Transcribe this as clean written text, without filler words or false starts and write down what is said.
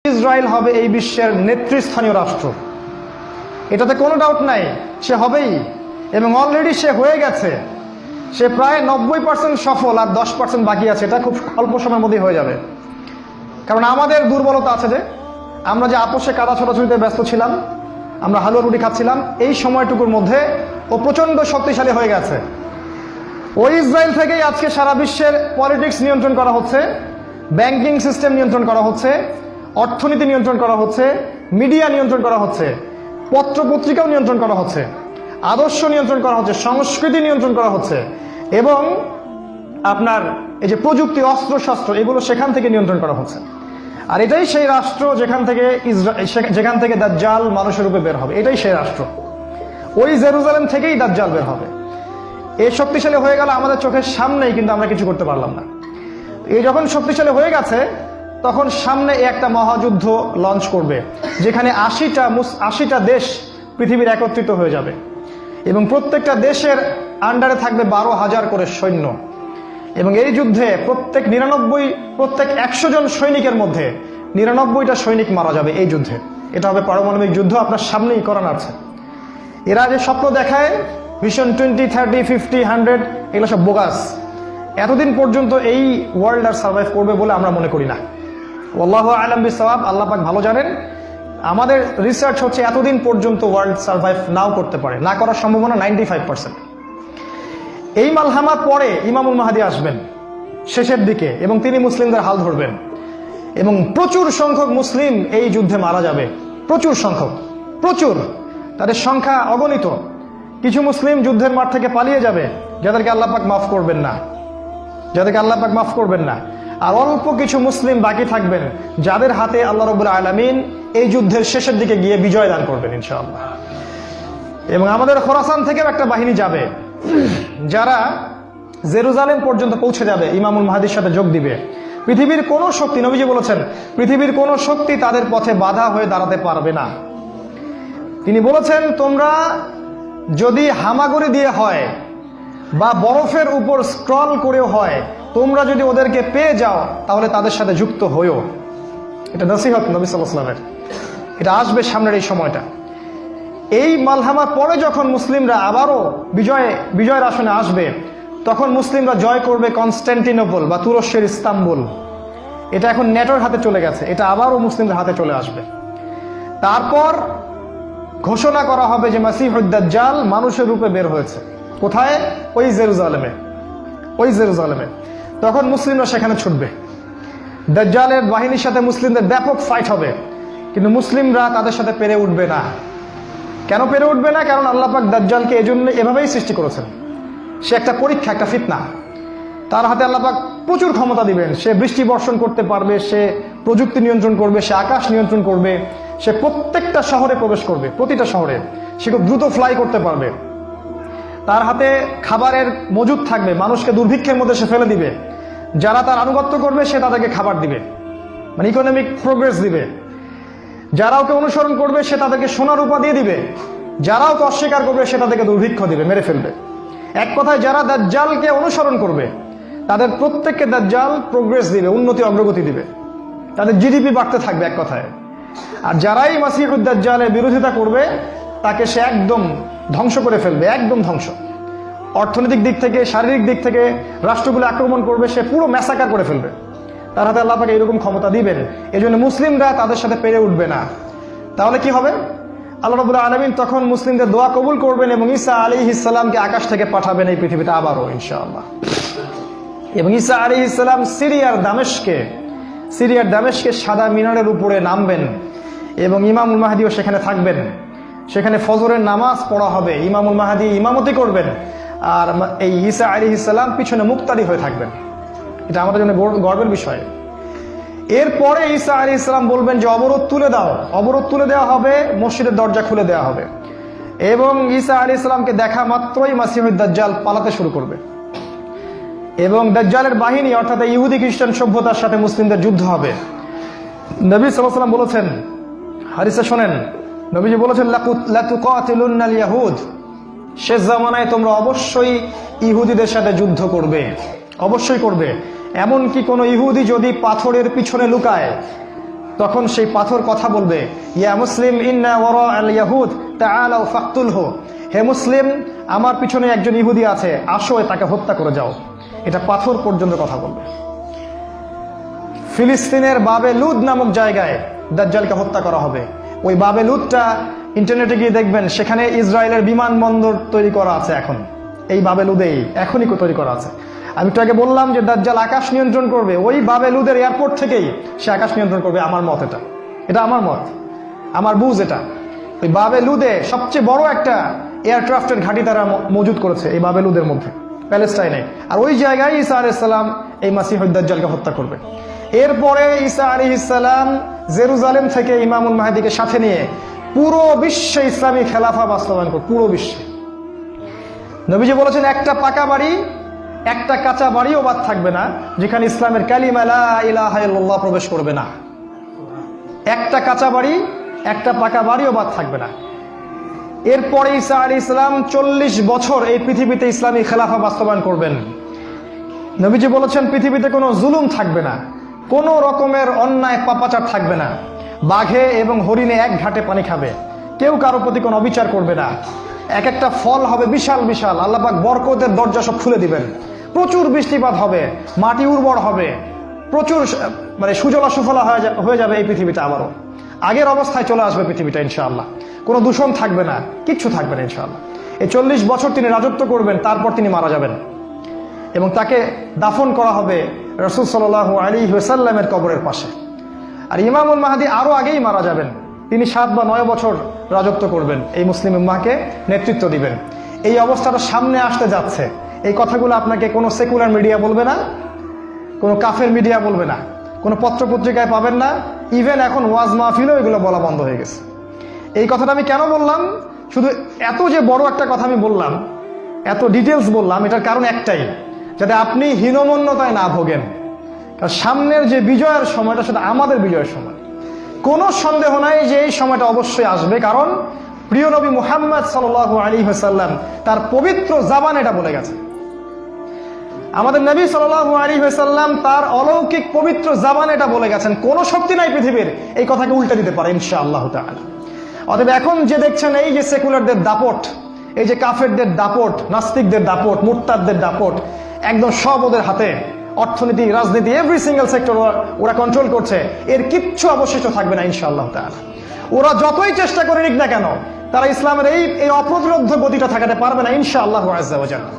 Israel হবে এই বিশ্বের নেতৃস্থানীয় রাষ্ট্র, এটাতে কোনো ডাউট নাই। সে হবেই এবং অলরেডি সে হয়ে গেছে। সে প্রায় 90% সফল, আর 10% বাকি আছে। এটা খুব অল্প সময়ের মধ্যেই হয়ে যাবে। কারণ আমাদের দুর্বলতা আছে যে আমরা যে আপোষে কাদা ছোটাছুটিতে ব্যস্ত ছিলাম, আমরা হালুয়া রুটি খাচ্ছিলাম, এই সময়টুকুর মধ্যে ও প্রচণ্ড শক্তিশালী হয়ে গেছে। ওই ইসরায়েল থেকেই আজকে সারা বিশ্বের পলিটিক্স নিয়ন্ত্রণ করা হচ্ছে, ব্যাংকিং সিস্টেম নিয়ন্ত্রণ করা হচ্ছে, অর্থনীতি নিয়ন্ত্রণ করা হচ্ছে, মিডিয়া নিয়ন্ত্রণ করা হচ্ছে, পত্রপত্রিকাও নিয়ন্ত্রণ করা হচ্ছে, আদর্শ নিয়ন্ত্রণ করা হচ্ছে, সংস্কৃতি নিয়ন্ত্রণ করা হচ্ছে, এবং আপনার এই যে প্রযুক্তি, অস্ত্রশস্ত্র, এগুলো সেখান থেকে নিয়ন্ত্রণ করা হচ্ছে। আর এটাই সেই রাষ্ট্র যেখান থেকে দাজ্জাল মানুষের রূপে বের হবে। এটাই সেই রাষ্ট্র। ওই জেরুজালেম থেকেই দাজ্জাল বের হবে। এই শক্তিশালী হয়ে গেল আমাদের চোখের সামনেই, কিন্তু আমরা কিছু করতে পারলাম না। এই যখন শক্তিশালী হয়ে গেছে, তখন সামনে একটা মহাযুদ্ধ লঞ্চ করবে, যেখানে ৮০টা দেশ পৃথিবীর একত্রিত হয়ে যাবে এবং প্রত্যেকটা দেশের আন্ডারে থাকবে ১২,০০০ করে সৈন্য। এবং এই যুদ্ধে প্রত্যেক ১০০ জন সৈনিকের মধ্যে ৯৯টা সৈনিক মারা যাবে এই যুদ্ধে। এটা হবে পারমাণবিক যুদ্ধ, আপনার সামনেই করান আছে। এরা যে স্বপ্ন দেখায় ভিশন 20, 30, 50, 100, এগুলো সব বোগাস। এতদিন পর্যন্ত এই ওয়ার্ল্ড আর সার্ভাইভ করবে বলে আমরা মনে করি না। আল্লাহু আ'লাম বিসওয়াব, আল্লাহ পাক ভালো জানেন। আমাদের রিসার্চ হচ্ছে এতদিন পর্যন্ত ওয়ার্ল্ড সার্ভাইভ নাও করতে পারে, না করার সম্ভাবনা 95%। এই মালহামার পরে ইমামুল মাহদী আসবেন শেষের দিকে, এবং তিনি মুসলিমদের হাল ধরবেন এবং প্রচুর সংখ্যক মুসলিম এই যুদ্ধে মারা যাবে। প্রচুর সংখ্যক, প্রচুর, তাদের সংখ্যা অগণিত। কিছু মুসলিম যুদ্ধের মাঠ থেকে পালিয়ে যাবে, যাদেরকে আল্লাহ পাক মাফ করবেন না, আর অল্প কিছু মুসলিম বাকি থাকবেন, যাদের হাতে আল্লাহ রাব্বুল আলামিন এই যুদ্ধের শেষের দিকে গিয়ে বিজয় দান করবেন ইনশাআল্লাহ। এবং আমাদের খোরাসান থেকেও একটা বাহিনী যাবে, যারা জেরুজালেম পর্যন্ত পৌঁছে যাবে, ইমামুল মাহদীর সাথে যোগ দিবে। পৃথিবীর কোনো শক্তি, নবীজি বলেছেন, পৃথিবীর কোনো শক্তি তাদের পথে বাধা হয়ে দাঁড়াতে পারবে না। তিনি বলেছেন, তোমরা যদি হামাগুড়ি দিয়ে হয় বা বরফের উপর স্ক্রল করেও হয়, তোমরা যদি ওদেরকে পেয়ে যাও তাহলে তাদের সাথে যুক্ত হইও। এটা নসিহত নবী সাল্লাল্লাহু আলাইহি ওয়াসাল্লামের। এটা আসবে সামনের এই সময়টা। এই মালহামার পরে যখন মুসলিমরা আবারও বিজয়ের আসনে আসবে, তখন মুসলিমরা জয় করবে কনস্ট্যান্টিনোপল বা তুরস্কের ইস্তাম্বুল। এটা এখন নেটোর হাতে চলে গেছে, এটা আবারও মুসলিমদের হাতে চলে আসবে। তারপর ঘোষণা করা হবে যে মাসিহুদ দাজ্জাল মানুষের রূপে বের হয়েছে। কোথায়? ওই জেরুজালেমে। তখন মুসলিমরা সেখানে ছুটবে। দাজ্জালের বাহিনীর সাথে মুসলিমদের ব্যাপক ফাইট হবে, কিন্তু মুসলিমরা তাদের সাথে পেরে উঠবে না। কেন পেরে উঠবে না? কারণ আল্লাহ পাক দাজ্জালকে এজন্য এভাবেই সৃষ্টি করেছেন। সে একটা পরীক্ষা, একটা ফিতনা। তার হাতে আল্লাহ পাক প্রচুর ক্ষমতা দিবেন। সে বৃষ্টি বর্ষণ করতে পারবে, সে প্রযুক্তি নিয়ন্ত্রণ করবে, সে আকাশ নিয়ন্ত্রণ করবে, সে প্রত্যেকটা শহরে প্রবেশ করবে, প্রতিটা শহরে। সে খুব দ্রুত ফ্লাই করতে পারবে। তার হাতে খাবারের মজুদ থাকবে, মানুষকে দুর্ভিক্ষের মধ্যে সে ফেলে দিবে। যারা তার আনুগত্য করবে সে তাদেরকে খাবার দিবে, মানে ইকোনমিক প্রোগ্রেস দিবে। যারা ওকে অনুসরণ করবে সে তাদেরকে সোনা রূপা দিয়ে দিবে। যারা ওকে অস্বীকার করবে সে তাদেরকে দুর্ভিক্ষ দিবে, মেরে ফেলবে। এক কথায় যারা দাজ্জালকে অনুসরণ করবে তাদের প্রত্যেককে দাজ্জাল প্রোগ্রেস দিবে, উন্নতি অগ্রগতি দিবে, তাদের জিডিপি বাড়তে থাকবে এক কথায়। আর যারাই মাসিহুদ দাজ্জালের বিরোধিতা করবে তাকে সে একদম ধ্বংস করে ফেলবে, একদম ধ্বংস। অর্থনৈতিক দিক থেকে, শারীরিক দিক থেকে রাষ্ট্রগুলো আক্রমণ করবে, সে পুরো ম্যাসাকার করে ফেলবে। তার হাতে আল্লাহ পাক এরকম ক্ষমতা দিবেন। এজন্য মুসলিমরা তাদের সাথে পেরে উঠবে না। তাহলে কি হবে? আল্লাহ রাব্বুল আলামিন তখন মুসলিমদের দোয়া কবুল করবেন এবং ঈসা আলাইহিস সালামকে আকাশ থেকে পাঠাবেন এই পৃথিবীতে আবারও ইনশাআল্লাহ। এবং ঈসা আলাইহিস সালাম সিরিয়ার দামেস্কে সাদা মিনারের উপরে নামবেন এবং ইমামুল মাহদীও সেখানে থাকবেন। সেখানে ফজরের নামাজ পড়া হবে, ইমামুল মাহদী ইমামতি করবেন, আর এই ঈসা আলাইহিস সালাম পিছনে মুক্তাদি হয়ে থাকবেন। এটা আমাদের জন্য গর্বের বিষয়। এরপরে ঈসা আলাইহিস সালাম বলবেন যে অবরোধ তুলে দেওয়া হবে, মসজিদের দরজা খুলে দেওয়া হবে, এবং ঈসা আলাইহিস সালামকে দেখা মাত্রই মাসিহুদ দাজ্জাল পালাতে শুরু করবে। এবং দাজ্জালের বাহিনী, অর্থাৎ ইহুদি খ্রিস্টান সভ্যতার সাথে মুসলিমদের যুদ্ধ হবে। নবী সাল্লাল্লাহু আলাইহি ওয়াসাল্লাম বলেছেন, হাদিসে শোনেন, নবীজি বলেছেন, লা তুকাতিলুনাল ইয়াহুদ, শেষ জামানায় তোমরা অবশ্যই ইহুদিদের সাথে যুদ্ধ করবে, অবশ্যই করবে। এমনকি কোনো ইহুদি যদি পাথরের পিছনে লুকায়, তখন সেই পাথর কথা বলবে, ইয়া মুসলিম ইন্না ওয়ারা আল ইয়াহুদ তাআলাউ ফাকতুলহু, হে মুসলিম আমার পিছনে একজন ইহুদি আছে, আসো তাকে হত্যা করে যাও। এটা পাথর পর্যন্ত কথা বলবে। ফিলিস্তিনের বাবে লুদ নামক জায়গায় দাজ্জালকে হত্যা করা হবে। ওই বাবে লুদটা ইন্টারনেটে গিয়ে দেখবেন, সেখানে ইসরায়েলের বিমানবন্দর তৈরি করা আছে এখন। এই বাবে লুদেই এখনই তৈরি করা আছে। আমি একটু আগে বললাম যে দাজ্জাল আকাশ নিয়ন্ত্রণ করবে, ওই বাবে লুদের এয়ারপোর্ট থেকেই সে আকাশ নিয়ন্ত্রণ করবে। আমার মত এটা আমার মত, আমার বুঝ এটা। ওই বাবে লুদে সবচেয়ে বড় একটা এয়ারক্রাফটের ঘাঁটি তারা মজুদ করেছে এই বাবে লুদের মধ্যে, প্যালেস্টাইনে। আর ওই জায়গায় ঈসা আলাইহিস সালাম এই মাসিহুদ দাজ্জালকে হত্যা করবে। এরপরে ঈসা আলাইহিস সালাম জেরুজালেম থেকে ইমামুল মাহদিকে সাথে নিয়ে পুরো বিশ্বে ইসলামী খেলাফা বাস্তবায়ন করবে। পুরো বিশ্বে নবীজি বলেছেন, একটা পাকা বাড়ি একটা কাঁচা বাড়িও বাদ থাকবে না যেখানে ইসলামের কালিমা লা ইলাহা ইল্লাল্লাহ প্রবেশ করবে না। একটা কাঁচা বাড়ি একটা পাকা বাড়িও বাদ থাকবে না। এরপরে ঈসা আলাইহিস সালাম 40 বছর এই পৃথিবীতে ইসলামী খেলাফা বাস্তবায়ন করবেন। নবীজি বলেছেন, পৃথিবীতে কোনো জুলুম থাকবে না, কোনো রকমের অন্যায় পাপাচার থাকবে না। বাঘে এবং হরিণে এক ঘাটে পানি খাবে, কেউ কারো প্রতি কোনো অবিচার করবে না। এক একটা ফল হবে বিশাল বিশাল, আল্লাহ পাক বরকতের দরজা সব খুলে দিবেন। প্রচুর বৃষ্টিপাত হবে, মাটি উর্বর হবে, প্রচুর সুজলা সুফলা হয়ে যাবে এই পৃথিবীটা। আবারও আগের অবস্থায় চলে আসবে পৃথিবীটা ইনশাআল্লাহ। কোনো দূষণ থাকবে না, কিচ্ছু থাকবে না ইনশাআল্লাহ। এই 40 বছর তিনি রাজত্ব করবেন, তারপর তিনি মারা যাবেন এবং তাকে দাফন করা হবে রাসূল সাল্লাল্লাহু আলাইহি ওয়াসাল্লামের কবরের পাশে। আর ইমামুল মাহদী আরো আগেই মারা যাবেন। তিনি 7 বা 9 বছর রাজত্ব করবেন, এই মুসলিম উম্মাহকে নেতৃত্ব দিবেন। এই অবস্থাটা সামনে আসতে যাচ্ছে। এই কথাগুলো আপনাকে কোনো সেকুলার মিডিয়া বলবে না, কোনো কাফের মিডিয়া বলবে না, কোনো পত্রপত্রিকায় পাবেন না। ইভেন এখন ওয়াজ মাহফিলেও এগুলো বলা বন্ধ হয়ে গেছে। এই কথাটা আমি কেন বললাম, শুধু এত যে বড় একটা কথা আমি বললাম, এত ডিটেলস বললাম, এটার কারণ একটাই, যাতে আপনি হীনমন্যতায় না ভোগেন। কারণ সামনের যে বিজয়ের সময়টা, সেটা আমাদের বিজয়ের সময়। কোনো সন্দেহ নাই যে এই সময়টা অবশ্যই আসবে, কারণ প্রিয় নবী মুহাম্মদ সাল্লাল্লাহু আলাইহি ওয়াসাল্লাম তার পবিত্র জাবান এটা বলে গেছে। আমাদের নবী সাল্লাল্লাহু আলাইহি ওয়াসাল্লাম তার অলৌকিক পবিত্র জাবান এটা বলে গেছেন। কোনো শক্তি নাই পৃথিবীর এই কথাকে উল্টে দিতে পারে ইনশাআল্লাহ তাআলা। অতএব এখন যে দেখছেন এই যে সেকুলারদের দাপট, এই যে কাফেরদের দাপট, নাস্তিকদের দাপট, মুরতাদদের দাপট, একদম সব ওদের হাতে। অর্থনীতি, রাজনীতি, এভরি সিঙ্গেল সেক্টর ওরা কন্ট্রোল করছে। এর কিচ্ছু অবশিষ্ট থাকবে না ইনশাআল্লাহ তাআলা। ওরা যতই চেষ্টা করে নিক না কেন, তারা ইসলামের এই অপ্রতিরোধ্য গতিটা ঠেকাতে পারবে না ইনশাআল্লাহু আযজা ওয়া জাল্লা।